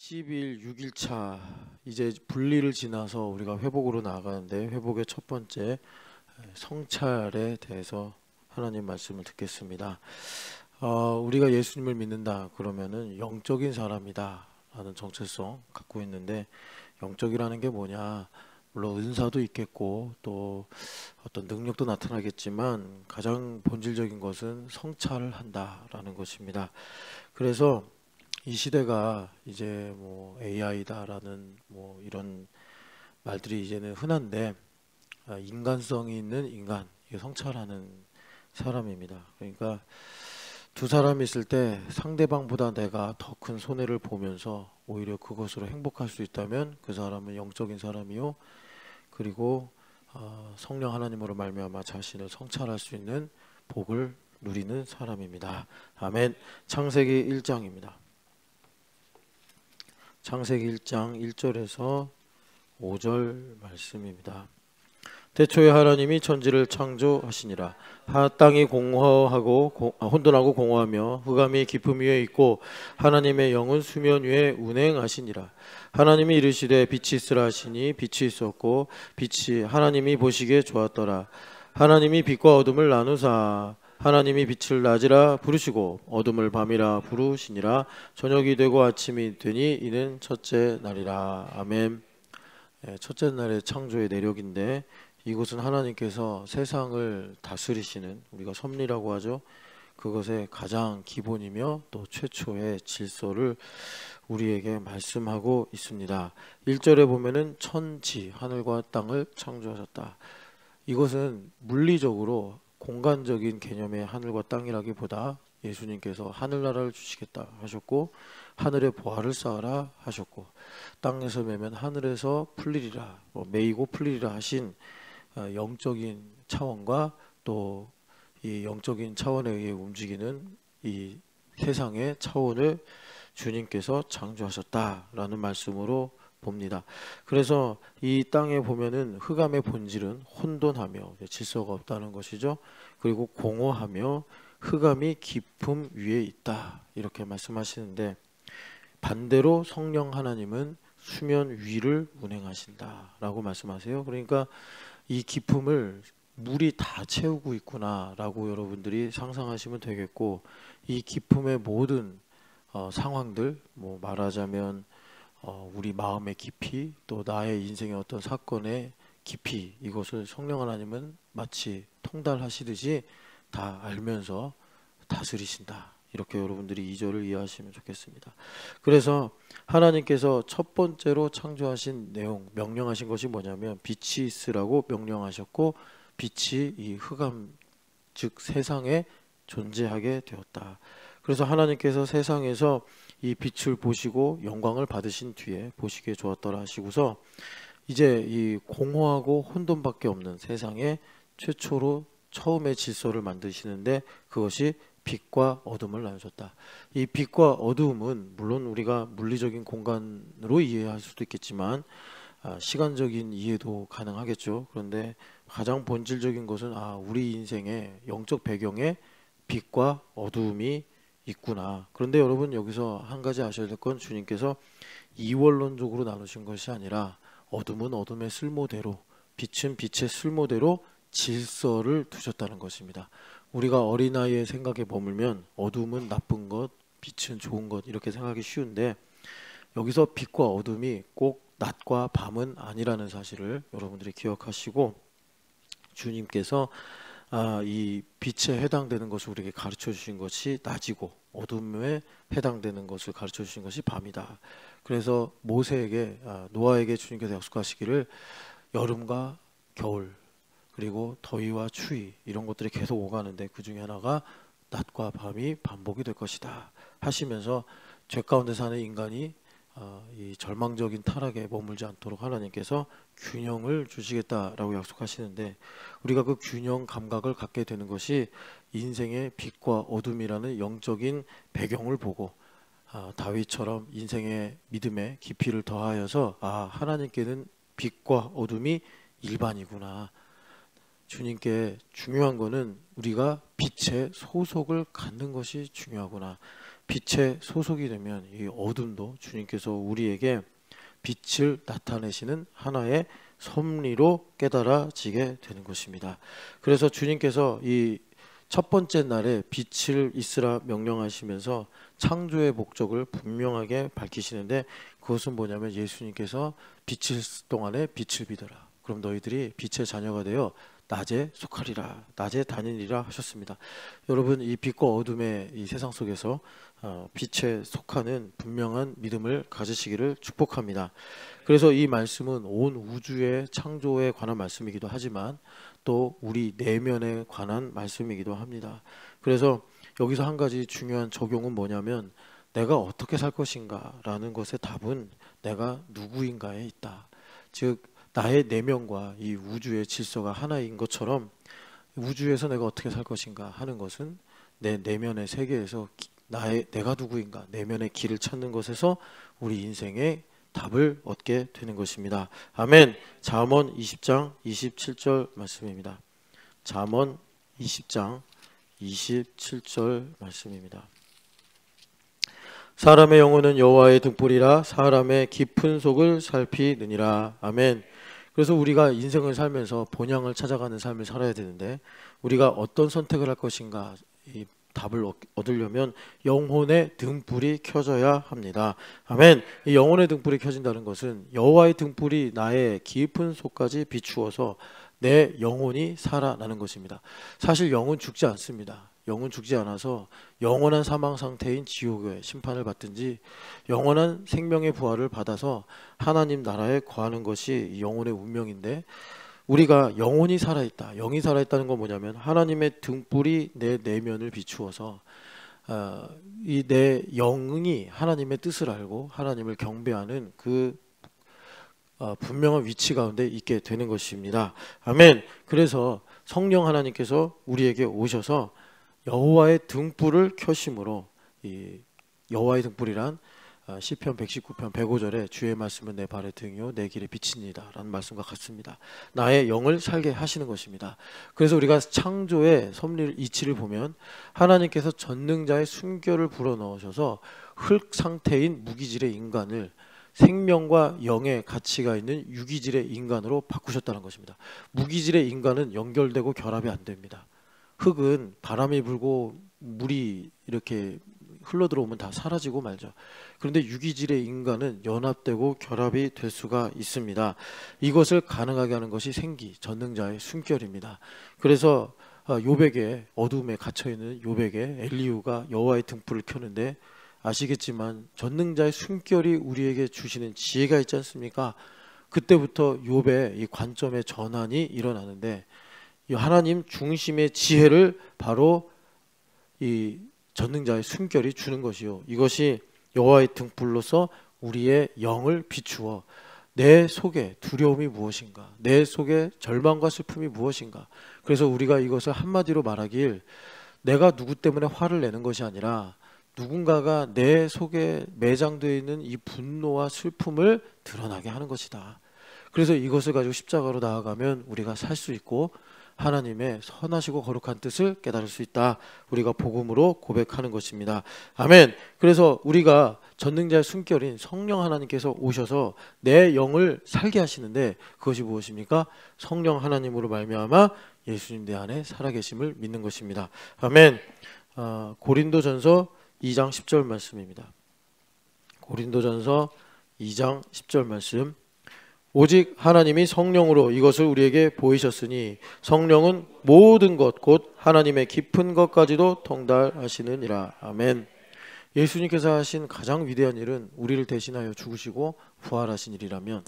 12일 6일차 이제 분리를 지나서 우리가 회복으로 나가는데 회복의 첫 번째 성찰에 대해서 하나님 말씀을 듣겠습니다. 우리가 예수님을 믿는다 그러면은 영적인 사람이다 라는 정체성 갖고 있는데, 영적이라는 게 뭐냐, 물론 은사도 있겠고 또 어떤 능력도 나타나겠지만 가장 본질적인 것은 성찰을 한다라는 것입니다. 그래서 이 시대가 이제 뭐 AI다라는 뭐 이런 말들이 이제는 흔한데, 인간성이 있는 인간, 이게 성찰하는 사람입니다. 그러니까 두 사람이 있을 때 상대방보다 내가 더 큰 손해를 보면서 오히려 그것으로 행복할 수 있다면 그 사람은 영적인 사람이요, 그리고 성령 하나님으로 말미암아 자신을 성찰할 수 있는 복을 누리는 사람입니다. 아멘. 창세기 1장입니다. 창세기 1장 1절에서 5절 말씀입니다. 태초에 하나님이 천지를 창조하시니라. 땅이 공허하고 혼돈하고 공허하며 흑암이 깊음 위에 있고 하나님의 영은 수면 위에 운행하시니라. 하나님이 이르시되 빛이 있으라 하시니 빛이 있었고 빛이 하나님이 보시기에 좋았더라. 하나님이 빛과 어둠을 나누사 하나님이 빛을 낮이라 부르시고 어둠을 밤이라 부르시니라. 저녁이 되고 아침이 되니 이는 첫째 날이라. 아멘. 첫째 날의 창조의 내력인데, 이곳은 하나님께서 세상을 다스리시는, 우리가 섭리라고 하죠, 그것의 가장 기본이며 또 최초의 질서를 우리에게 말씀하고 있습니다. 1절에 보면은 천지, 하늘과 땅을 창조하셨다. 이것은 물리적으로 공간적인 개념의 하늘과 땅이라기보다 예수님께서 하늘나라를 주시겠다 하셨고, 하늘에 보화를 쌓아라 하셨고, 땅에서 매면 하늘에서 풀리리라, 매이고 풀리리라 하신 영적인 차원과 또 이 영적인 차원에 의해 움직이는 이 세상의 차원을 주님께서 창조하셨다라는 말씀으로 봅니다. 그래서 이 땅에 보면은 흑암의 본질은 혼돈하며 질서가 없다는 것이죠. 그리고 공허하며 흑암이 깊음 위에 있다, 이렇게 말씀하시는데, 반대로 성령 하나님은 수면 위를 운행하신다 라고 말씀하세요. 그러니까 이 깊음을 물이 다 채우고 있구나 라고 여러분들이 상상하시면 되겠고, 이 깊음의 모든 상황들, 뭐 말하자면 우리 마음의 깊이, 또 나의 인생의 어떤 사건의 깊이, 이것을 성령 하나님은 마치 통달하시듯이 다 알면서 다스리신다, 이렇게 여러분들이 2절을 이해하시면 좋겠습니다. 그래서 하나님께서 첫 번째로 창조하신 내용, 명령하신 것이 뭐냐면 빛이 있으라고 명령하셨고, 빛이 이 흑암, 즉 세상에 존재하게 되었다. 그래서 하나님께서 세상에서 이 빛을 보시고 영광을 받으신 뒤에 보시기에 좋았더라 하시고서 이제 이 공허하고 혼돈밖에 없는 세상에 최초로 처음의 질서를 만드시는데, 그것이 빛과 어둠을 나누셨다. 이 빛과 어둠은 물론 우리가 물리적인 공간으로 이해할 수도 있겠지만 시간적인 이해도 가능하겠죠. 그런데 가장 본질적인 것은 우리 인생의 영적 배경에 빛과 어둠이 있구나. 그런데 여러분, 여기서 한 가지 아셔야 될 건, 주님께서 이원론적으로 나누신 것이 아니라 어둠은 어둠의 쓸모대로, 빛은 빛의 쓸모대로 질서를 두셨다는 것입니다. 우리가 어린아이의 생각에 머물면 어둠은 나쁜 것, 빛은 좋은 것, 이렇게 생각하기 쉬운데, 여기서 빛과 어둠이 꼭 낮과 밤은 아니라는 사실을 여러분들이 기억하시고, 주님께서 이 빛에 해당되는 것을 우리에게 가르쳐 주신 것이 낮이고, 어둠에 해당되는 것을 가르쳐 주신 것이 밤이다. 그래서 모세에게, 노아에게 주님께서 약속하시기를 여름과 겨울, 그리고 더위와 추위, 이런 것들이 계속 오가는데 그 중에 하나가 낮과 밤이 반복이 될 것이다 하시면서, 죄 가운데 사는 인간이 이 절망적인 타락에 머물지 않도록 하나님께서 균형을 주시겠다라고 약속하시는데, 우리가 그 균형 감각을 갖게 되는 것이 인생의 빛과 어둠이라는 영적인 배경을 보고, 다윗처럼 인생의 믿음의 깊이를 더하여서 하나님께는 빛과 어둠이 일반이구나, 주님께 중요한 거는 우리가 빛의 소속을 갖는 것이 중요하구나, 빛의 소속이 되면 이 어둠도 주님께서 우리에게 빛을 나타내시는 하나의 섭리로 깨달아지게 되는 것입니다. 그래서 주님께서 이 첫 번째 날에 빛을 있으라 명령하시면서 창조의 목적을 분명하게 밝히시는데, 그것은 뭐냐면 예수님께서 빛을 동안에 빛을 비더라. 그럼 너희들이 빛의 자녀가 되어 낮에 속하리라, 낮에 다니리라 하셨습니다. 여러분, 이 빛과 어둠의 이 세상 속에서 빛에 속하는 분명한 믿음을 가지시기를 축복합니다. 그래서 이 말씀은 온 우주의 창조에 관한 말씀이기도 하지만 또 우리 내면에 관한 말씀이기도 합니다. 그래서 여기서 한 가지 중요한 적용은 뭐냐면, 내가 어떻게 살 것인가 라는 것의 답은 내가 누구인가에 있다. 즉 나의 내면과 이 우주의 질서가 하나인 것처럼, 우주에서 내가 어떻게 살 것인가 하는 것은 내 내면의 세계에서 내가 누구인가, 내면의 길을 찾는 것에서 우리 인생의 답을 얻게 되는 것입니다. 아멘. 잠언 20장 27절 말씀입니다. 잠언 20장 27절 말씀입니다. 사람의 영혼은 여호와의 등불이라 사람의 깊은 속을 살피느니라. 아멘. 그래서 우리가 인생을 살면서 본향을 찾아가는 삶을 살아야 되는데, 우리가 어떤 선택을 할 것인가, 이 답을 얻으려면 영혼의 등불이 켜져야 합니다. 아멘. 이 영혼의 등불이 켜진다는 것은 여호와의 등불이 나의 깊은 속까지 비추어서 내 영혼이 살아나는 것입니다. 사실 영은 죽지 않습니다. 영은 죽지 않아서 영원한 사망 상태인 지옥의 심판을 받든지 영원한 생명의 부활을 받아서 하나님 나라에 거하는 것이 영혼의 운명인데, 우리가 영혼이 살아있다, 영이 살아있다는 건 뭐냐면 하나님의 등불이 내 내면을 비추어서 이 내 영이 하나님의 뜻을 알고 하나님을 경배하는 그 분명한 위치 가운데 있게 되는 것입니다. 아멘. 그래서 성령 하나님께서 우리에게 오셔서 여호와의 등불을 켜심으로, 이 여호와의 등불이란 시편 119편 105절에 주의 말씀은 내 발의 등이요 내 길의 빛입니다 라는 말씀과 같습니다. 나의 영을 살게 하시는 것입니다. 그래서 우리가 창조의 섭리를, 이치를 보면 하나님께서 전능자의 순결을 불어넣으셔서 흙 상태인 무기질의 인간을 생명과 영의 가치가 있는 유기질의 인간으로 바꾸셨다는 것입니다. 무기질의 인간은 연결되고 결합이 안 됩니다. 흙은 바람이 불고 물이 이렇게 흘러들어오면 다 사라지고 말죠. 그런데 유기질의 인간은 연합되고 결합이 될 수가 있습니다. 이것을 가능하게 하는 것이 생기, 전능자의 숨결입니다. 그래서 요백에, 어둠에 갇혀있는 요백에 엘리후가 여호와의 등불을 켜는데, 아시겠지만 전능자의 숨결이 우리에게 주시는 지혜가 있지 않습니까? 그때부터 욥의 이 관점의 전환이 일어나는데, 이 하나님 중심의 지혜를 바로 이 전능자의 숨결이 주는 것이요, 이것이 여호와의 등불로서 우리의 영을 비추어 내 속에 두려움이 무엇인가, 내 속에 절망과 슬픔이 무엇인가. 그래서 우리가 이것을 한마디로 말하길, 내가 누구 때문에 화를 내는 것이 아니라 누군가가 내 속에 매장되어 있는 이 분노와 슬픔을 드러나게 하는 것이다. 그래서 이것을 가지고 십자가로 나아가면 우리가 살 수 있고 하나님의 선하시고 거룩한 뜻을 깨달을 수 있다. 우리가 복음으로 고백하는 것입니다. 아멘. 그래서 우리가 전능자의 숨결인 성령 하나님께서 오셔서 내 영을 살게 하시는데, 그것이 무엇입니까? 성령 하나님으로 말미암아 예수님 내 안에 살아계심을 믿는 것입니다. 아멘. 고린도전서 2장 10절 말씀입니다. 고린도전서 2장 10절 말씀. 오직 하나님이 성령으로 이것을 우리에게 보이셨으니 성령은 모든 것 곧 하나님의 깊은 것까지도 통달하시느니라. 아멘. 예수님께서 하신 가장 위대한 일은 우리를 대신하여 죽으시고 부활하신 일이라면,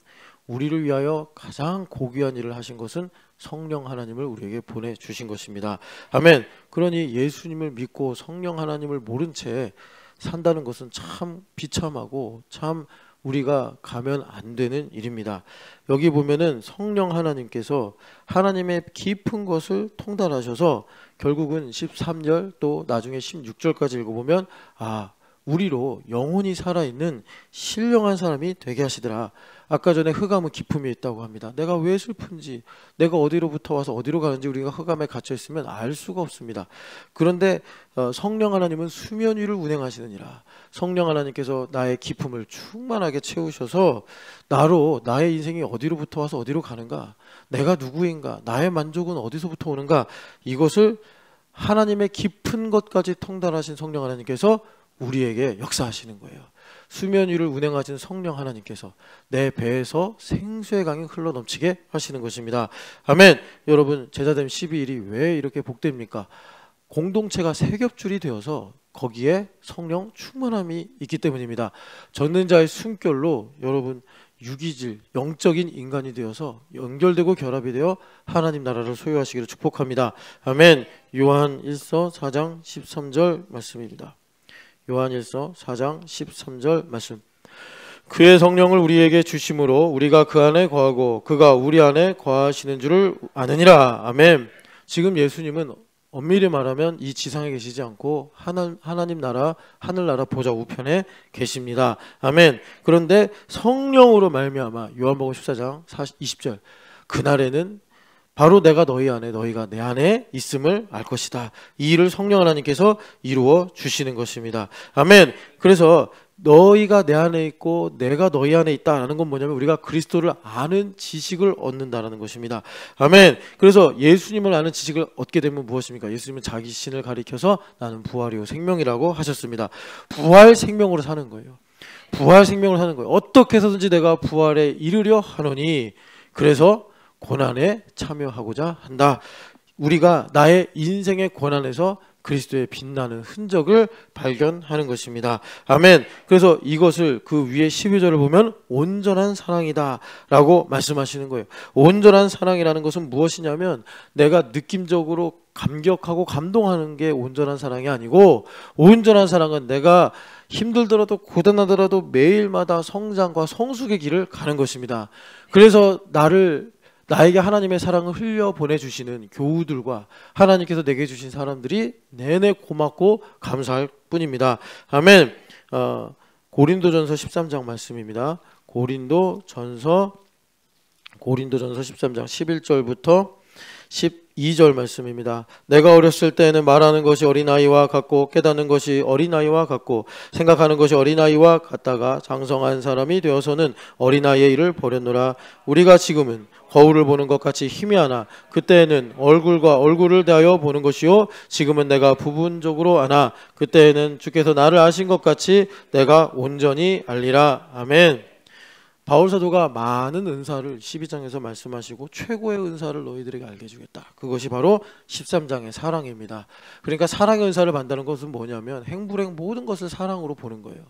우리를 위하여 가장 고귀한 일을 하신 것은 성령 하나님을 우리에게 보내주신 것입니다. 아멘. 그러니 예수님을 믿고 성령 하나님을 모른 채 산다는 것은 참 비참하고 참 우리가 가면 안 되는 일입니다. 여기 보면은 성령 하나님께서 하나님의 깊은 것을 통달하셔서 결국은 13절 또 나중에 16절까지 읽어보면, 우리로 영혼이 살아있는 신령한 사람이 되게 하시더라. 아까 전에 흑암은 기품이 있다고 합니다. 내가 왜 슬픈지, 내가 어디로부터 와서 어디로 가는지 우리가 흑암에 갇혀 있으면 알 수가 없습니다. 그런데 성령 하나님은 수면 위를 운행하시느니라. 성령 하나님께서 나의 기품을 충만하게 채우셔서 나로 나의 인생이 어디로부터 와서 어디로 가는가, 내가 누구인가, 나의 만족은 어디서부터 오는가, 이것을 하나님의 깊은 것까지 통달하신 성령 하나님께서 우리에게 역사하시는 거예요. 수면 위를 운행하신 성령 하나님께서 내 배에서 생수의 강이 흘러넘치게 하시는 것입니다. 아멘. 여러분, 제자됨 12일이 왜 이렇게 복됩니까? 공동체가 세 겹줄이 되어서 거기에 성령 충만함이 있기 때문입니다. 젖는 자의 숨결로 여러분 유기질, 영적인 인간이 되어서 연결되고 결합이 되어 하나님 나라를 소유하시기를 축복합니다. 아멘. 요한 1서 4장 13절 말씀입니다. 요한 1서 4장 13절 말씀. 그의 성령을 우리에게 주심으로 우리가 그 안에 거하고 그가 우리 안에 거하시는 줄을 아느니라. 아멘. 지금 예수님은 엄밀히 말하면 이 지상에 계시지 않고 하나님 나라, 하늘나라 보좌 우편에 계십니다. 아멘. 그런데 성령으로 말미암아 요한복음 14장 20절 그날에는 바로 내가 너희 안에 너희가 내 안에 있음을 알 것이다. 이 일을 성령 하나님께서 이루어 주시는 것입니다. 아멘. 그래서 너희가 내 안에 있고 내가 너희 안에 있다라는 건 뭐냐면 우리가 그리스도를 아는 지식을 얻는다라는 것입니다. 아멘. 그래서 예수님을 아는 지식을 얻게 되면 무엇입니까? 예수님은 자기 신을 가리켜서 나는 부활이요 생명이라고 하셨습니다. 부활 생명으로 사는 거예요. 부활 생명으로 사는 거예요. 어떻게 해서든지 내가 부활에 이르려 하노니 그래서 고난에 참여하고자 한다. 우리가 나의 인생의 고난에서 그리스도의 빛나는 흔적을 발견하는 것입니다. 아멘. 그래서 이것을 그 위에 12절을 보면 온전한 사랑이다 라고 말씀하시는 거예요. 온전한 사랑이라는 것은 무엇이냐면 내가 느낌적으로 감격하고 감동하는 게 온전한 사랑이 아니고 온전한 사랑은 내가 힘들더라도 고단하더라도 매일마다 성장과 성숙의 길을 가는 것입니다. 그래서 나에게 하나님의 사랑을 흘려 보내주시는 교우들과 하나님께서 내게 주신 사람들이 내내 고맙고 감사할 뿐입니다. 아멘. 고린도전서 13장 말씀입니다. 고린도전서 13장 11절부터 12절 말씀입니다. 내가 어렸을 때에는 말하는 것이 어린아이와 같고 깨닫는 것이 어린아이와 같고 생각하는 것이 어린아이와 같다가 장성한 사람이 되어서는 어린아이의 일을 버렸노라. 우리가 지금은 거울을 보는 것 같이 희미하나 그때에는 얼굴과 얼굴을 대하여 보는 것이요 지금은 내가 부분적으로 아나 그때에는 주께서 나를 아신 것 같이 내가 온전히 알리라. 아멘. 바울 사도가 많은 은사를 12장에서 말씀하시고 최고의 은사를 너희들에게 알게 해주겠다. 그것이 바로 13장의 사랑입니다. 그러니까 사랑의 은사를 받는다는 것은 뭐냐면 행불행 모든 것을 사랑으로 보는 거예요.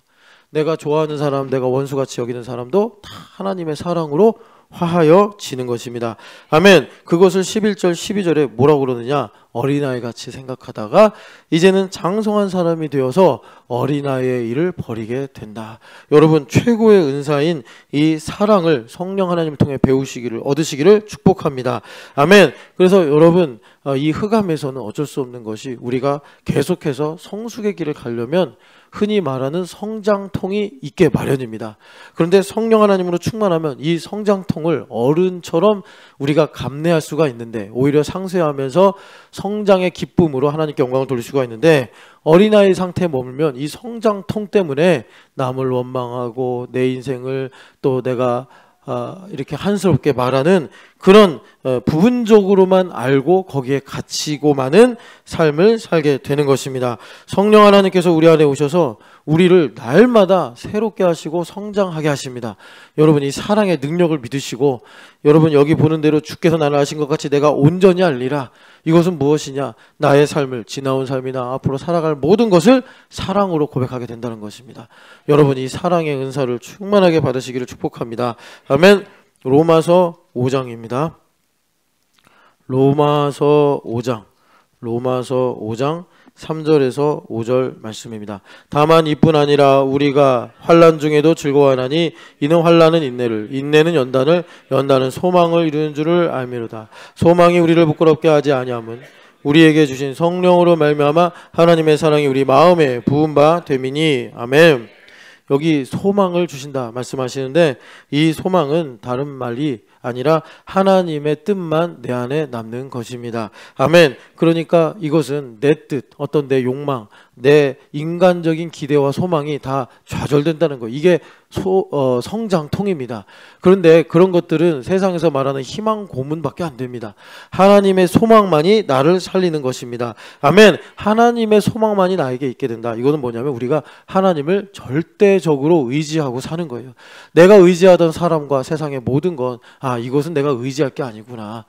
내가 좋아하는 사람, 내가 원수같이 여기는 사람도 다 하나님의 사랑으로 화하여지는 것입니다. 아멘. 그것을 11절 12절에 뭐라고 그러느냐, 어린아이같이 생각하다가 이제는 장성한 사람이 되어서 어린아이의 일을 버리게 된다. 여러분, 최고의 은사인 이 사랑을 성령 하나님을 통해 배우시기를, 얻으시기를 축복합니다. 아멘. 그래서 여러분, 이 흑암에서는 어쩔 수 없는 것이 우리가 계속해서 성숙의 길을 가려면 흔히 말하는 성장통이 있게 마련입니다. 그런데 성령 하나님으로 충만하면 이 성장통을 어른처럼 우리가 감내할 수가 있는데 오히려 상쇄하면서 성장의 기쁨으로 하나님께 영광을 돌릴 수가 있는데, 어린아이 상태에 머물면 이 성장통 때문에 남을 원망하고 내 인생을 또 내가 이렇게 한스럽게 말하는 그런 부분적으로만 알고 거기에 갇히고 마는 삶을 살게 되는 것입니다. 성령 하나님께서 우리 안에 오셔서 우리를 날마다 새롭게 하시고 성장하게 하십니다. 여러분, 이 사랑의 능력을 믿으시고, 여러분 여기 보는 대로 주께서 나를 아신 것 같이 내가 온전히 알리라. 이것은 무엇이냐? 나의 삶을, 지나온 삶이나 앞으로 살아갈 모든 것을 사랑으로 고백하게 된다는 것입니다. 여러분, 이 사랑의 은사를 충만하게 받으시기를 축복합니다. 아멘. 로마서 5장입니다. 로마서 5장 3절에서 5절 말씀입니다. 다만 이뿐 아니라 우리가 환난 중에도 즐거워하나니 이는 환난은 인내를, 인내는 연단을, 연단은 소망을 이루는 줄을 알미로다. 소망이 우리를 부끄럽게 하지 아니함은 우리에게 주신 성령으로 말미암아 하나님의 사랑이 우리 마음에 부은 바 됨이니. 아멘. 여기 소망을 주신다 말씀하시는데, 이 소망은 다른 말이 아니라 하나님의 뜻만 내 안에 남는 것입니다. 아멘. 그러니까 이것은 내 뜻, 어떤 내 욕망, 내 인간적인 기대와 소망이 다 좌절된다는 거. 이게 성장통입니다. 그런데 그런 것들은 세상에서 말하는 희망 고문밖에 안 됩니다. 하나님의 소망만이 나를 살리는 것입니다. 아멘. 하나님의 소망만이 나에게 있게 된다. 이거는 뭐냐면 우리가 하나님을 절대적으로 의지하고 사는 거예요. 내가 의지하던 사람과 세상의 모든 건 이것은 내가 의지할 게 아니구나.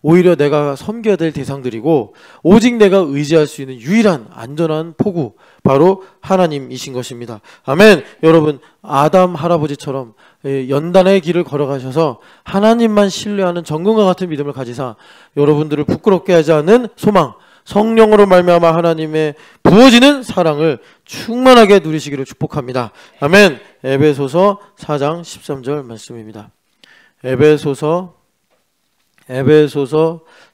오히려 내가 섬겨야 될 대상들이고 오직 내가 의지할 수 있는 유일한 안전한 포구, 바로 하나님이신 것입니다. 아멘. 여러분, 아담 할아버지처럼 연단의 길을 걸어가셔서 하나님만 신뢰하는 정금과 같은 믿음을 가지사 여러분들을 부끄럽게 하지 않는 소망, 성령으로 말미암아 하나님의 부어지는 사랑을 충만하게 누리시기를 축복합니다. 아멘. 에베소서 4장 13절 말씀입니다. 에베소서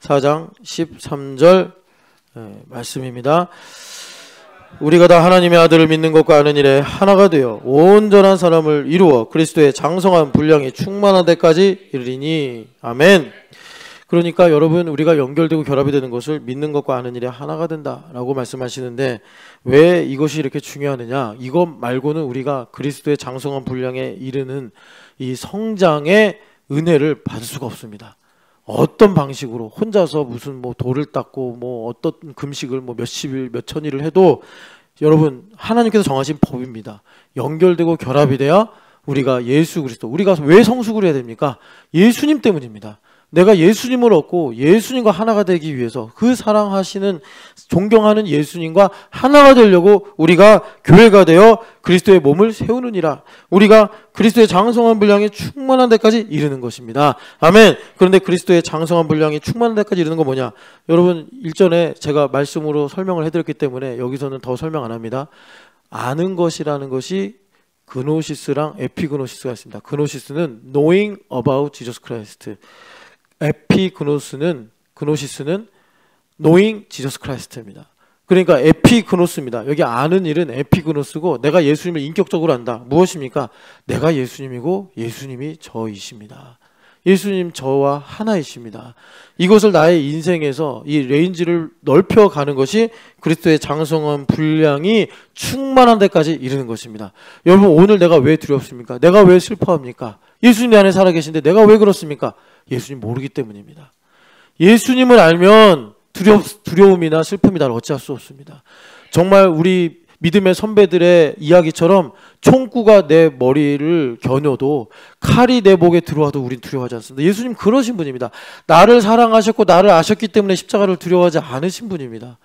4장 13절 말씀입니다. 우리가 다 하나님의 아들을 믿는 것과 아는 일에 하나가 되어 온전한 사람을 이루어 그리스도의 장성한 분량이 충만한 데까지 이르리니. 아멘. 그러니까 여러분, 우리가 연결되고 결합이 되는 것을 믿는 것과 아는 일에 하나가 된다라고 말씀하시는데, 왜 이것이 이렇게 중요하느냐? 이것 말고는 우리가 그리스도의 장성한 분량에 이르는 이 성장의 은혜를 받을 수가 없습니다. 어떤 방식으로 혼자서 무슨 돌을 닦고 어떤 금식을 몇십일 몇천일을 해도 여러분, 하나님께서 정하신 법입니다. 연결되고 결합이 돼야 우리가 예수 그리스도, 우리가 왜 성숙을 해야 됩니까? 예수님 때문입니다. 내가 예수님을 얻고 예수님과 하나가 되기 위해서, 그 사랑하시는 존경하는 예수님과 하나가 되려고 우리가 교회가 되어 그리스도의 몸을 세우느니라. 우리가 그리스도의 장성한 분량이 충만한 데까지 이르는 것입니다. 아멘. 그런데 그리스도의 장성한 분량이 충만한 데까지 이르는 건 뭐냐? 여러분, 일전에 제가 말씀으로 설명을 해드렸기 때문에 여기서는 더 설명 안 합니다. 아는 것이라는 것이 그노시스랑 에피그노시스가 있습니다. 그노시스는 knowing about Jesus Christ, 에피그노시스는 knowing Jesus Christ입니다. 그러니까 에피그노스입니다. 여기 아는 일은 에피그노스고, 내가 예수님을 인격적으로 안다. 무엇입니까? 내가 예수님이고 예수님이 저이십니다. 예수님 저와 하나이십니다. 이것을 나의 인생에서 이 레인지를 넓혀가는 것이 그리스도의 장성한 분량이 충만한 데까지 이르는 것입니다. 여러분, 오늘 내가 왜 두렵습니까? 내가 왜 슬퍼합니까? 예수님 내 안에 살아계신데 내가 왜 그렇습니까? 예수님 모르기 때문입니다. 예수님을 알면 두려움이나 슬픔이 나를 어찌할 수 없습니다. 정말 우리 믿음의 선배들의 이야기처럼 총구가 내 머리를 겨녀도 칼이 내 목에 들어와도 우린 두려워하지 않습니다. 예수님 그러신 분입니다. 나를 사랑하셨고 나를 아셨기 때문에 십자가를 두려워하지 않으신 분입니다.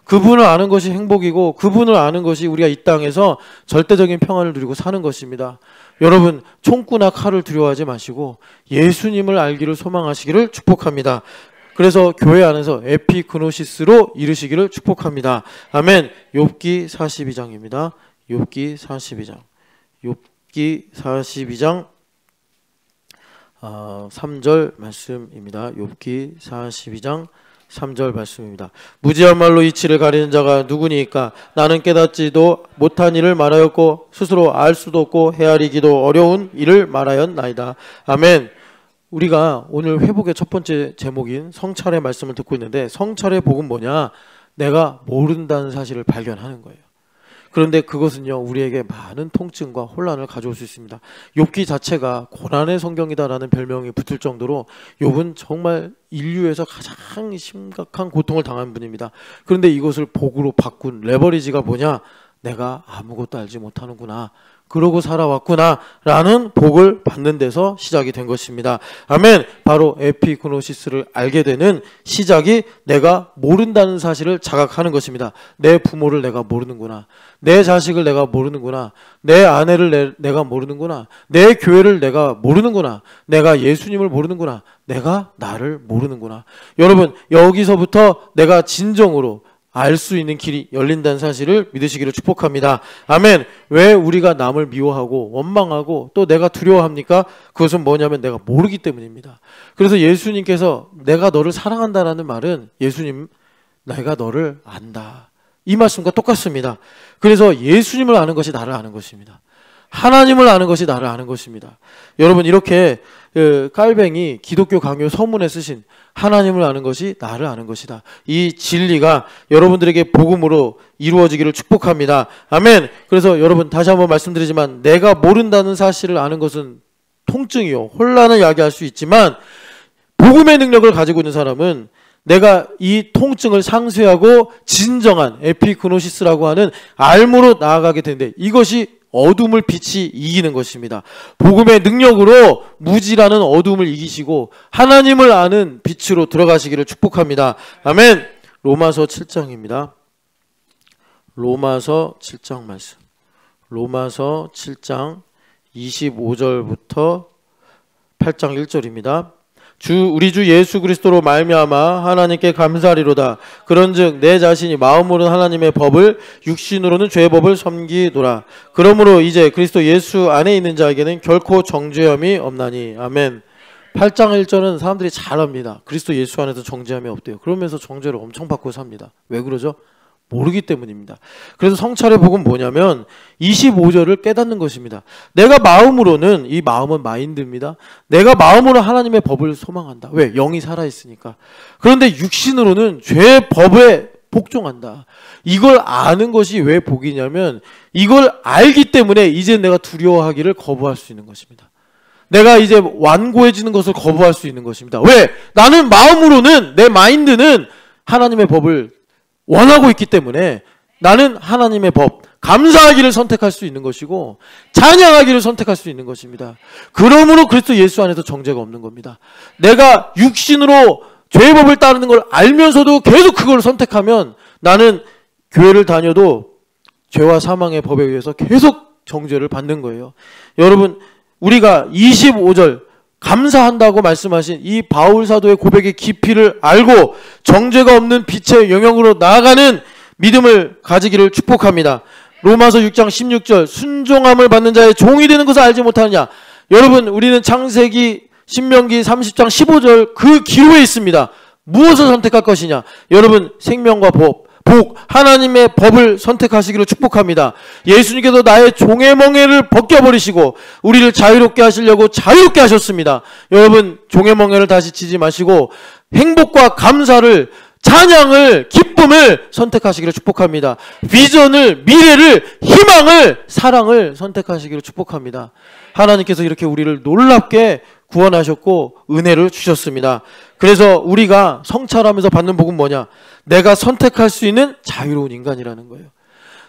그분을 아는 것이 행복이고, 그분을 아는 것이 우리가 이 땅에서 절대적인 평안을 누리고 사는 것입니다. 여러분, 총구나 칼을 두려워하지 마시고 예수님을 알기를 소망하시기를 축복합니다. 그래서 교회 안에서 에피그노시스로 이르시기를 축복합니다. 아멘. 욥기 42장입니다. 욥기 42장 3절 말씀입니다. 욥기 42장 3절 말씀입니다. 무지한 말로 이치를 가리는 자가 누구니까? 나는 깨닫지도 못한 일을 말하였고 스스로 알 수도 없고 헤아리기도 어려운 일을 말하였나이다. 아멘. 우리가 오늘 회복의 첫 번째 제목인 성찰의 말씀을 듣고 있는데, 성찰의 복은 뭐냐? 내가 모른다는 사실을 발견하는 거예요. 그런데 그것은요, 우리에게 많은 통증과 혼란을 가져올 수 있습니다. 욥기 자체가 고난의 성경이다라는 별명이 붙을 정도로 욥은 정말 인류에서 가장 심각한 고통을 당한 분입니다. 그런데 이것을 복으로 바꾼 레버리지가 뭐냐? 내가 아무것도 알지 못하는구나, 그러고 살아왔구나 라는 복을 받는 데서 시작이 된 것입니다. 아멘. 바로 에피그노시스를 알게 되는 시작이 내가 모른다는 사실을 자각하는 것입니다. 내 부모를 내가 모르는구나, 내 자식을 내가 모르는구나, 내 아내를 내가 모르는구나, 내 교회를 내가 모르는구나, 내가 예수님을 모르는구나, 내가 나를 모르는구나. 여러분, 여기서부터 내가 진정으로 알 수 있는 길이 열린다는 사실을 믿으시기를 축복합니다. 아멘. 왜 우리가 남을 미워하고 원망하고 또 내가 두려워합니까? 그것은 뭐냐면 내가 모르기 때문입니다. 그래서 예수님께서 내가 너를 사랑한다라는 말은, 예수님 내가 너를 안다, 이 말씀과 똑같습니다. 그래서 예수님을 아는 것이 나를 아는 것입니다. 하나님을 아는 것이 나를 아는 것입니다. 여러분, 이렇게 깔뱅이 기독교 강요 서문에 쓰신 하나님을 아는 것이 나를 아는 것이다. 이 진리가 여러분들에게 복음으로 이루어지기를 축복합니다. 아멘. 그래서 여러분, 다시 한번 말씀드리지만 내가 모른다는 사실을 아는 것은 통증이요, 혼란을 야기할 수 있지만 복음의 능력을 가지고 있는 사람은 내가 이 통증을 상쇄하고 진정한 에피그노시스라고 하는 알무로 나아가게 되는데, 이것이 어둠을 빛이 이기는 것입니다. 복음의 능력으로 무지라는 어둠을 이기시고 하나님을 아는 빛으로 들어가시기를 축복합니다. 아멘. 로마서 7장입니다. 로마서 7장 말씀. 로마서 7장 25절부터 8장 1절입니다. 우리 주 예수 그리스도로 말미암아 하나님께 감사하리로다. 그런즉 내 자신이 마음으로는 하나님의 법을, 육신으로는 죄의 법을 섬기노라. 그러므로 이제 그리스도 예수 안에 있는 자에게는 결코 정죄함이 없나니. 아멘. 8장 1절은 사람들이 잘 압니다. 그리스도 예수 안에서 정죄함이 없대요. 그러면서 정죄를 엄청 받고 삽니다. 왜 그러죠? 모르기 때문입니다. 그래서 성찰의 복은 뭐냐면 25절을 깨닫는 것입니다. 내가 마음으로는, 이 마음은 마인드입니다. 내가 마음으로 하나님의 법을 소망한다. 왜? 영이 살아있으니까. 그런데 육신으로는 죄의 법에 복종한다. 이걸 아는 것이 왜 복이냐면, 이걸 알기 때문에 이제 내가 두려워하기를 거부할 수 있는 것입니다. 내가 이제 완고해지는 것을 거부할 수 있는 것입니다. 왜? 나는 마음으로는, 내 마인드는 하나님의 법을 원하고 있기 때문에 나는 하나님의 법, 감사하기를 선택할 수 있는 것이고 찬양하기를 선택할 수 있는 것입니다. 그러므로 그리스도 예수 안에서 정죄가 없는 겁니다. 내가 육신으로 죄의 법을 따르는 걸 알면서도 계속 그걸 선택하면 나는 교회를 다녀도 죄와 사망의 법에 의해서 계속 정죄를 받는 거예요. 여러분, 우리가 25절 감사한다고 말씀하신 이 바울 사도의 고백의 깊이를 알고 정죄가 없는 빛의 영역으로 나아가는 믿음을 가지기를 축복합니다. 로마서 6장 16절, 순종함을 받는 자의 종이 되는 것을 알지 못하느냐. 여러분, 우리는 창세기, 신명기 30장 15절 그 기로에 있습니다. 무엇을 선택할 것이냐. 여러분, 생명과 복, 하나님의 법을 선택하시기를 축복합니다. 예수님께서 나의 종의 멍에를 벗겨버리시고 우리를 자유롭게 하시려고 자유롭게 하셨습니다. 여러분, 종의 멍에를 다시 치지 마시고 행복과 감사를, 찬양을, 기쁨을 선택하시기를 축복합니다. 비전을, 미래를, 희망을, 사랑을 선택하시기를 축복합니다. 하나님께서 이렇게 우리를 놀랍게 구원하셨고 은혜를 주셨습니다. 그래서 우리가 성찰하면서 받는 복은 뭐냐? 내가 선택할 수 있는 자유로운 인간이라는 거예요.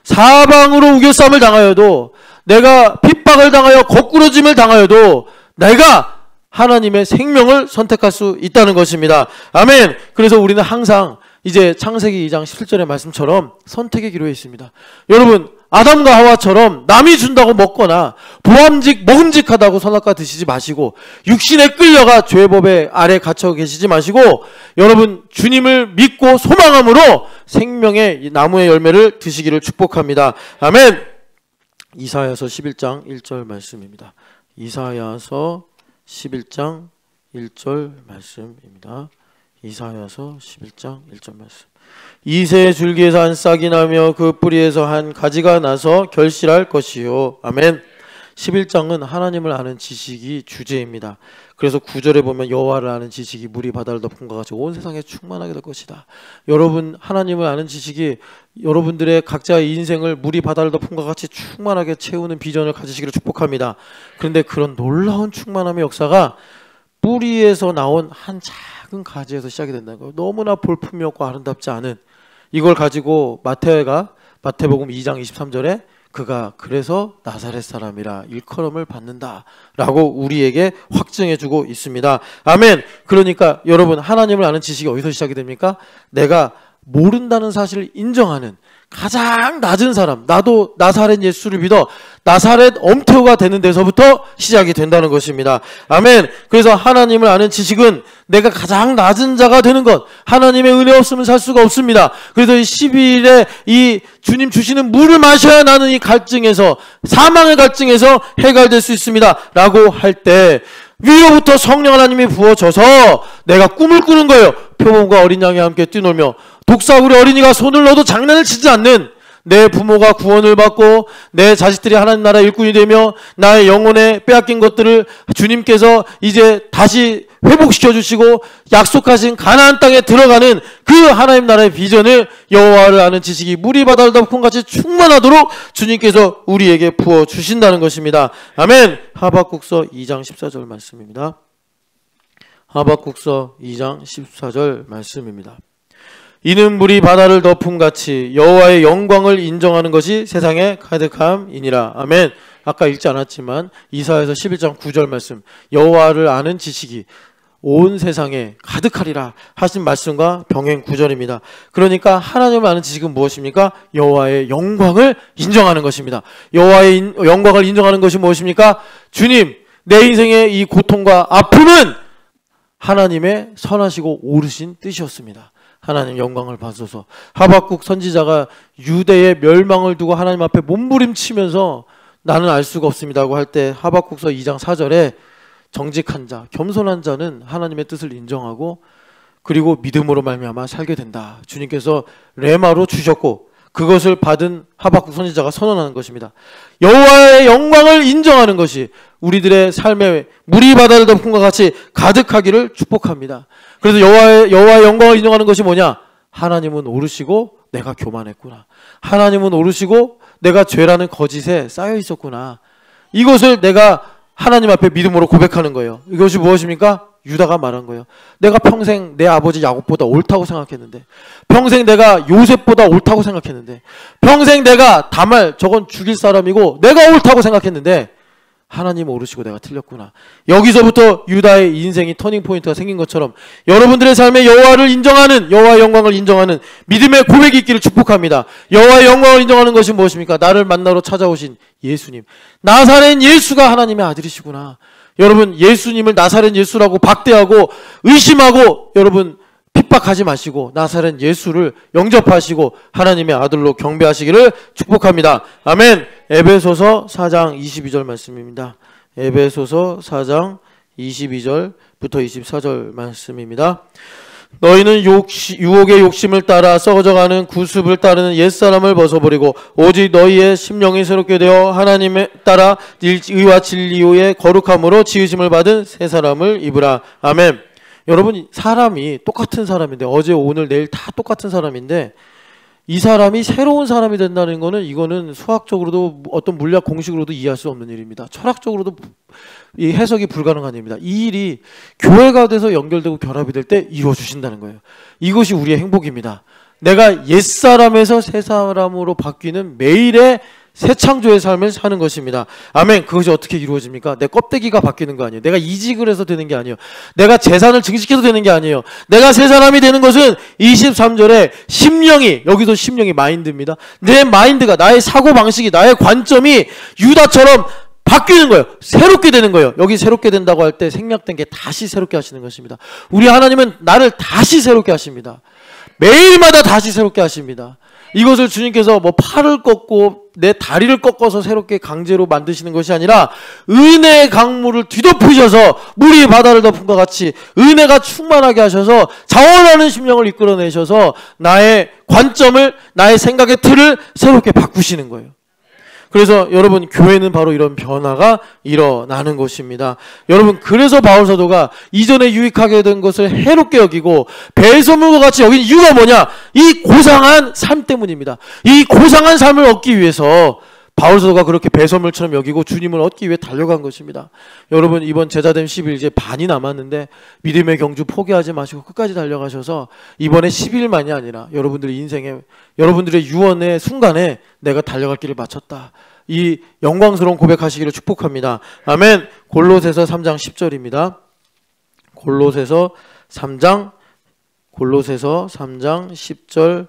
사방으로 우겨쌈을 당하여도, 내가 핍박을 당하여 거꾸러짐을 당하여도 내가 하나님의 생명을 선택할 수 있다는 것입니다. 아멘. 그래서 우리는 항상 이제 창세기 2장 17절의 말씀처럼 선택의 기로에 있습니다. 여러분, 아담과 하와처럼 남이 준다고 먹거나 먹음직하다고 선악과 드시지 마시고 육신에 끌려가 죄의 법에 아래 갇혀 계시지 마시고 여러분, 주님을 믿고 소망함으로 생명의 나무의 열매를 드시기를 축복합니다. 아멘. 이사야서 11장 1절 말씀입니다. 이사야서 11장 1절 말씀입니다. 이사야서 11장 1절 말씀. 이새 줄기에서 한 싹이 나며 그 뿌리에서 한 가지가 나서 결실할 것이요. 아멘. 11장은 하나님을 아는 지식이 주제입니다. 그래서 9절에 보면 여호와를 아는 지식이 물이 바다를 덮음과 같이 온 세상에 충만하게 될 것이다. 여러분, 하나님을 아는 지식이 여러분들의 각자의 인생을 물이 바다를 덮음과 같이 충만하게 채우는 비전을 가지시기를 축복합니다. 그런데 그런 놀라운 충만함의 역사가 뿌리에서 나온 한 작은 가지에서 시작이 된다는 거예요. 너무나 볼품이 없고 아름답지 않은 이걸 가지고 마태복음 2장 23절에 그가 그래서 나사렛 사람이라 일컬음을 받는다라고 우리에게 확증해주고 있습니다. 아멘. 그러니까 여러분, 하나님을 아는 지식이 어디서 시작이 됩니까? 내가 모른다는 사실을 인정하는 가장 낮은 사람, 나도 나사렛 예수를 믿어 나사렛 엄태우가 되는 데서부터 시작이 된다는 것입니다. 아멘. 그래서 하나님을 아는 지식은 내가 가장 낮은 자가 되는 것, 하나님의 은혜 없으면 살 수가 없습니다. 그래서 이 12일에 이 주님 주시는 물을 마셔야 나는 이 갈증에서, 사망의 갈증에서 해결될 수 있습니다 라고 할 때 위로부터 성령 하나님이 부어져서 내가 꿈을 꾸는 거예요. 표범과 어린 양이 함께 뛰놀며 독사구리 어린이가 손을 넣어도 장난을 치지 않는 내 부모가 구원을 받고 내 자식들이 하나님 나라 일꾼이 되며 나의 영혼에 빼앗긴 것들을 주님께서 이제 다시 회복시켜 주시고 약속하신 가나안 땅에 들어가는 그 하나님 나라의 비전을 여호와를 아는 지식이 물이 바다를 덮은 같이 충만하도록 주님께서 우리에게 부어 주신다는 것입니다. 아멘. 하박국서 2장 14절 말씀입니다. 하박국서 2장 14절 말씀입니다. 이는 물이 바다를 덮음 같이 여호와의 영광을 인정하는 것이 세상에 가득함이니라. 아멘. 아까 읽지 않았지만 이사야서 11장 9절 말씀, 여호와를 아는 지식이 온 세상에 가득하리라 하신 말씀과 병행 구절입니다. 그러니까 하나님을 아는 지식은 무엇입니까? 여호와의 영광을 인정하는 것입니다. 여호와의 영광을 인정하는 것이 무엇입니까? 주님, 내 인생의 이 고통과 아픔은 하나님의 선하시고 옳으신 뜻이었습니다. 하나님 영광을 받으소서. 하박국 선지자가 유대의 멸망을 두고 하나님 앞에 몸부림치면서 나는 알 수가 없습니다고 할 때 하박국서 2장 4절에 정직한 자, 겸손한 자는 하나님의 뜻을 인정하고 그리고 믿음으로 말미암아 살게 된다. 주님께서 레마로 주셨고 그것을 받은 하박국 선지자가 선언하는 것입니다. 여호와의 영광을 인정하는 것이 우리들의 삶에 물이 바다를 덮은 것 같이 가득하기를 축복합니다. 그래서 여호와의 영광을 인정하는 것이 뭐냐? 하나님은 오르시고 내가 교만했구나. 하나님은 오르시고 내가 죄라는 거짓에 쌓여 있었구나. 이것을 내가 하나님 앞에 믿음으로 고백하는 거예요. 이것이 무엇입니까? 유다가 말한 거예요. 내가 평생 내 아버지 야곱보다 옳다고 생각했는데, 평생 내가 요셉보다 옳다고 생각했는데, 평생 내가 다말 저건 죽일 사람이고 내가 옳다고 생각했는데 하나님 오르시고 내가 틀렸구나. 여기서부터 유다의 인생이 터닝포인트가 생긴 것처럼 여러분들의 삶에 여호와를 인정하는, 여호와의 영광을 인정하는 믿음의 고백이 있기를 축복합니다. 여호와의 영광을 인정하는 것이 무엇입니까? 나를 만나러 찾아오신 예수님, 나사렛 예수가 하나님의 아들이시구나. 여러분, 예수님을 나사렛 예수라고 박대하고 의심하고 여러분 핍박하지 마시고 나사렛 예수를 영접하시고 하나님의 아들로 경배하시기를 축복합니다. 아멘. 에베소서 4장 22절 말씀입니다. 에베소서 4장 22절부터 24절 말씀입니다. 너희는 유혹의 욕심을 따라 썩어져가는 구습을 따르는 옛사람을 벗어버리고 오직 너희의 심령이 새롭게 되어 하나님에 따라 의와 진리의 거룩함으로 지으심을 받은 새 사람을 입으라. 아멘. 여러분, 사람이 똑같은 사람인데, 어제 오늘 내일 다 똑같은 사람인데 이 사람이 새로운 사람이 된다는 거는, 이거는 수학적으로도 어떤 물리학 공식으로도 이해할 수 없는 일입니다. 철학적으로도 이 해석이 불가능한 일입니다. 이 일이 교회가 돼서 연결되고 결합이 될 때 이루어주신다는 거예요. 이것이 우리의 행복입니다. 내가 옛사람에서 새사람으로 바뀌는 매일의 새 창조의 삶을 사는 것입니다. 아멘. 그것이 어떻게 이루어집니까? 내 껍데기가 바뀌는 거 아니에요. 내가 이직을 해서 되는 게 아니에요. 내가 재산을 증식해서 되는 게 아니에요. 내가 새 사람이 되는 것은 23절에 심령이, 여기서 심령이 마인드입니다. 내 마인드가, 나의 사고방식이, 나의 관점이 유다처럼 바뀌는 거예요. 새롭게 되는 거예요. 여기 새롭게 된다고 할 때 생략된 게 다시 새롭게 하시는 것입니다. 우리 하나님은 나를 다시 새롭게 하십니다. 매일마다 다시 새롭게 하십니다. 이것을 주님께서 뭐 팔을 꺾고 내 다리를 꺾어서 새롭게 강제로 만드시는 것이 아니라 은혜의 강물을 뒤덮으셔서 물이 바다를 덮은 것 같이 은혜가 충만하게 하셔서 자원하는 심령을 이끌어내셔서 나의 관점을, 나의 생각의 틀을 새롭게 바꾸시는 거예요. 그래서 여러분, 교회는 바로 이런 변화가 일어나는 것입니다. 여러분, 그래서 바울 사도가 이전에 유익하게 된 것을 해롭게 여기고 배설물과 같이 여긴 이유가 뭐냐? 이 고상한 삶 때문입니다. 이 고상한 삶을 얻기 위해서 바울 사도가 그렇게 배설물처럼 여기고 주님을 얻기 위해 달려간 것입니다. 여러분, 이번 제자됨 10일 이제 반이 남았는데 믿음의 경주 포기하지 마시고 끝까지 달려가셔서 이번에 10일만이 아니라 여러분들의 인생에, 여러분들의 유언의 순간에 내가 달려갈 길을 마쳤다, 이 영광스러운 고백하시기를 축복합니다. 아멘. 골로새서 3장 10절입니다. 골로새서 3장 10절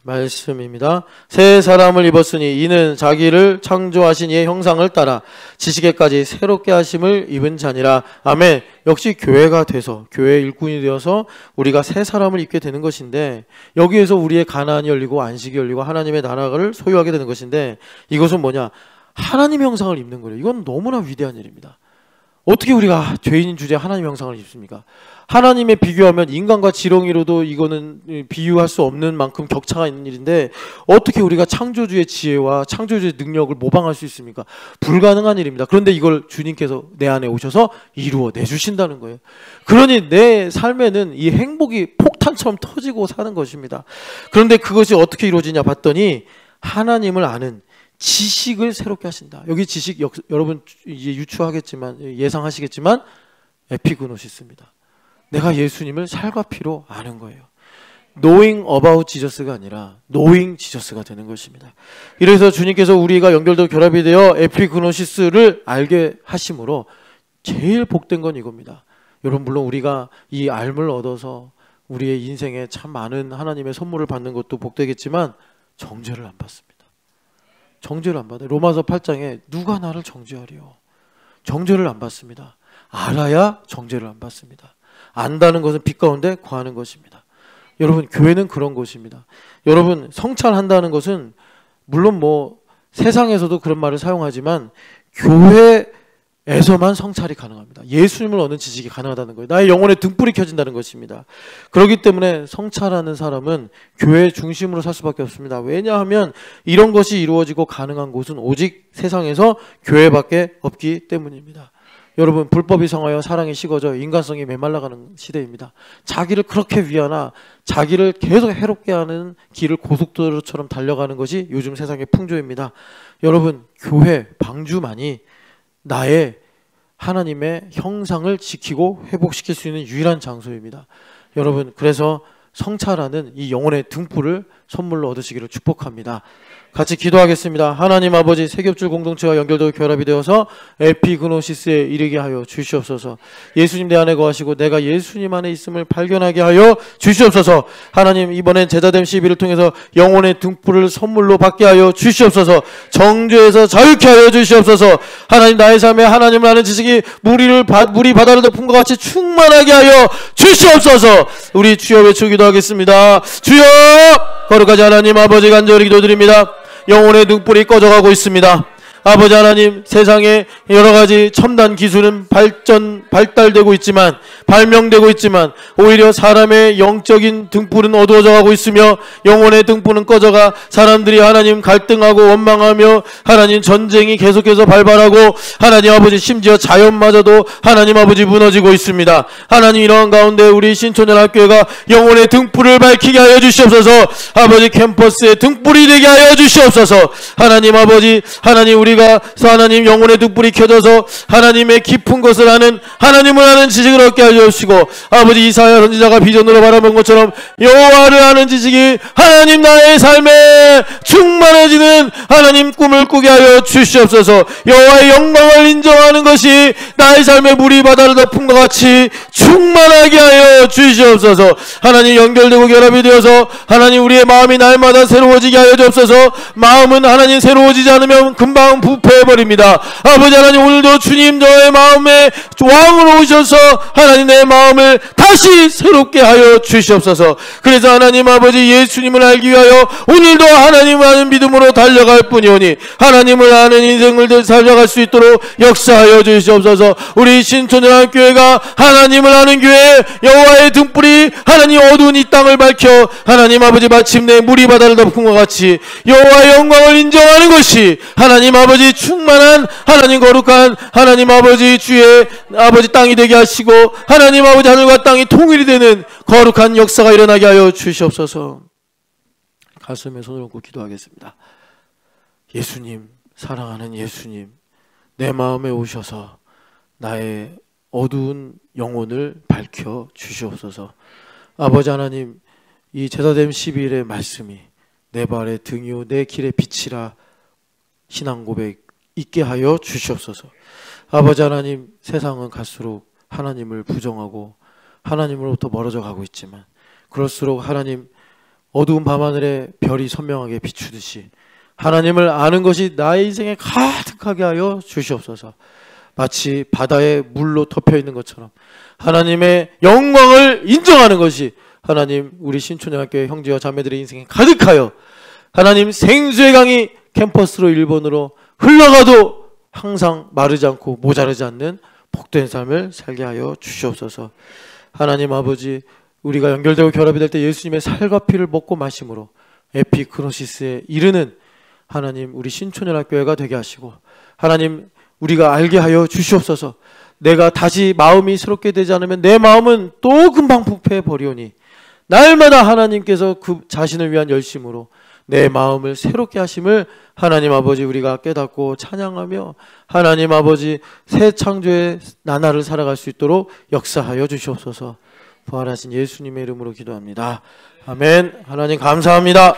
말씀입니다. 새 사람을 입었으니 이는 자기를 창조하신 이의 형상을 따라 지식에까지 새롭게 하심을 입은 자니라. 아멘. 역시 교회가 돼서, 교회의 일꾼이 되어서 우리가 새 사람을 입게 되는 것인데, 여기에서 우리의 가나안이 열리고 안식이 열리고 하나님의 나라를 소유하게 되는 것인데, 이것은 뭐냐? 하나님의 형상을 입는 거예요. 이건 너무나 위대한 일입니다. 어떻게 우리가 죄인 주제에 하나님 형상을 입습니까? 하나님에 비교하면 인간과 지렁이로도 이거는 비유할 수 없는 만큼 격차가 있는 일인데 어떻게 우리가 창조주의 지혜와 창조주의 능력을 모방할 수 있습니까? 불가능한 일입니다. 그런데 이걸 주님께서 내 안에 오셔서 이루어 내주신다는 거예요. 그러니 내 삶에는 이 행복이 폭탄처럼 터지고 사는 것입니다. 그런데 그것이 어떻게 이루어지냐 봤더니 하나님을 아는 지식을 새롭게 하신다. 여기 지식 여러분 이제 유추하겠지만 예상하시겠지만 에피그노시스입니다. 내가 예수님을 살과 피로 아는 거예요. knowing about Jesus가 아니라 knowing Jesus가 되는 것입니다. 이래서 주님께서 우리가 연결되어 결합이 되어 에피그노시스를 알게 하심으로 제일 복된 건 이겁니다. 여러분 물론 우리가 이 알을 얻어서 우리의 인생에 참 많은 하나님의 선물을 받는 것도 복되겠지만 정죄를 안 받습니다. 정죄를 안 받아요. 로마서 8장에 누가 나를 정죄하리요? 정죄를 안 받습니다. 알아야 정죄를 안 받습니다. 안다는 것은 빛 가운데 거하는 것입니다. 여러분 교회는 그런 곳입니다. 여러분 성찰한다는 것은 물론 뭐 세상에서도 그런 말을 사용하지만 교회에서만 성찰이 가능합니다. 예수님을 얻는 지식이 가능하다는 거예요. 나의 영혼의 등불이 켜진다는 것입니다. 그렇기 때문에 성찰하는 사람은 교회 중심으로 살 수밖에 없습니다. 왜냐하면 이런 것이 이루어지고 가능한 곳은 오직 세상에서 교회밖에 없기 때문입니다. 여러분 불법이 성하여 사랑이 식어져 인간성이 메말라가는 시대입니다. 자기를 그렇게 위하나 자기를 계속 해롭게 하는 길을 고속도로처럼 달려가는 것이 요즘 세상의 풍조입니다. 여러분 교회 방주만이 나의 하나님의 형상을 지키고 회복시킬 수 있는 유일한 장소입니다. 여러분 그래서 성찰하는 이 영혼의 등불을 선물로 얻으시기를 축복합니다. 같이 기도하겠습니다. 하나님 아버지 세겹줄 공동체와 연결되어 결합이 되어서 에피그노시스에 이르게 하여 주시옵소서. 예수님 내 안에 거하시고 내가 예수님 안에 있음을 발견하게 하여 주시옵소서. 하나님 이번엔 제자됨 시비를 통해서 영혼의 등불을 선물로 받게 하여 주시옵소서. 정죄에서 자유케 하여 주시옵소서. 하나님 나의 삶에 하나님을 아는 지식이 물이 바다를 덮은 것 같이 충만하게 하여 주시옵소서. 우리 주여 외치기도 하겠습니다. 주여 거룩하지 하나님 아버지 간절히 기도드립니다. 영혼의 등불이 꺼져가고 있습니다. 아버지 하나님 세상에 여러가지 첨단 기술은 발달되고 있지만 발명되고 있지만 오히려 사람의 영적인 등불은 어두워져 가고 있으며 영혼의 등불은 꺼져가 사람들이 하나님 갈등하고 원망하며 하나님 전쟁이 계속해서 발발하고 하나님 아버지 심지어 자연마저도 하나님 아버지 무너지고 있습니다. 하나님 이러한 가운데 우리 신촌연합교회가 영혼의 등불을 밝히게 하여 주시옵소서. 아버지 캠퍼스의 등불이 되게 하여 주시옵소서. 하나님 아버지 하나님 우리가 하나님 영혼의 등불이 켜져서 하나님의 깊은 것을 아는 하나님을 아는 지식을 얻게 하여 주시고 아버지 이사야 선지자가 비전으로 바라본 것처럼 여호와를 아는 지식이 하나님 나의 삶에 충만해지는 하나님 꿈을 꾸게 하여 주시옵소서. 여호와의 영광을 인정하는 것이 나의 삶에 물이 바다를 덮은 것 같이 충만하게 하여 주시옵소서. 하나님 연결되고 결합이 되어서 하나님 우리의 마음이 날마다 새로워지게 하여 주옵소서. 마음은 하나님 새로워지지 않으면 금방 부패해버립니다. 아버지 하나님 오늘도 주님 저의 마음에 왕으로 오셔서 하나님 내 마음을 다시 새롭게 하여 주시옵소서. 그래서 하나님 아버지 예수님을 알기 위하여 오늘도 하나님을 아는 믿음으로 달려갈 뿐이오니 하나님을 아는 인생을 살려갈 수 있도록 역사하여 주시옵소서. 우리 신촌연합교회가 하나님을 아는 교회 여호와의 등불이 하나님 어두운 이 땅을 밝혀 하나님 아버지 마침내 물이 바다를 덮은 것 같이 여호와의 영광을 인정하는 것이 하나님 아버지 충만한 하나님 거룩한 하나님 아버지 주의 아버지 땅이 되게 하시고 하나님 아버지 하늘과 땅이 통일이 되는 거룩한 역사가 일어나게 하여 주시옵소서. 가슴에 손을 얹고 기도하겠습니다. 예수님 사랑하는 예수님 내 마음에 오셔서 나의 어두운 영혼을 밝혀 주시옵소서. 아버지 하나님 이 제사됨 12일의 말씀이 내 발의 등이요 내 길의 빛이라 신앙 고백 있게 하여 주시옵소서. 아버지 하나님 세상은 갈수록 하나님을 부정하고 하나님으로부터 멀어져 가고 있지만 그럴수록 하나님 어두운 밤하늘에 별이 선명하게 비추듯이 하나님을 아는 것이 나의 인생에 가득하게 하여 주시옵소서. 마치 바다에 물로 덮여있는 것처럼 하나님의 영광을 인정하는 것이 하나님 우리 신촌연합교회 형제와 자매들의 인생에 가득하여 하나님 생수의 강이 캠퍼스로 일본으로 흘러가도 항상 마르지 않고 모자르지 않는 복된 삶을 살게 하여 주시옵소서. 하나님 아버지, 우리가 연결되고 결합이 될 때 예수님의 살과 피를 먹고 마심으로 에피크로시스에 이르는 하나님 우리 신촌연합교회가 되게 하시고, 하나님 우리가 알게 하여 주시옵소서. 내가 다시 마음이 새롭게 되지 않으면 내 마음은 또 금방 부패해 버리오니 날마다 하나님께서 그 자신을 위한 열심으로 내 마음을 새롭게 하심을 하나님 아버지 우리가 깨닫고 찬양하며 하나님 아버지 새 창조의 나날을 살아갈 수 있도록 역사하여 주시옵소서. 부활하신 예수님의 이름으로 기도합니다. 아멘. 하나님 감사합니다.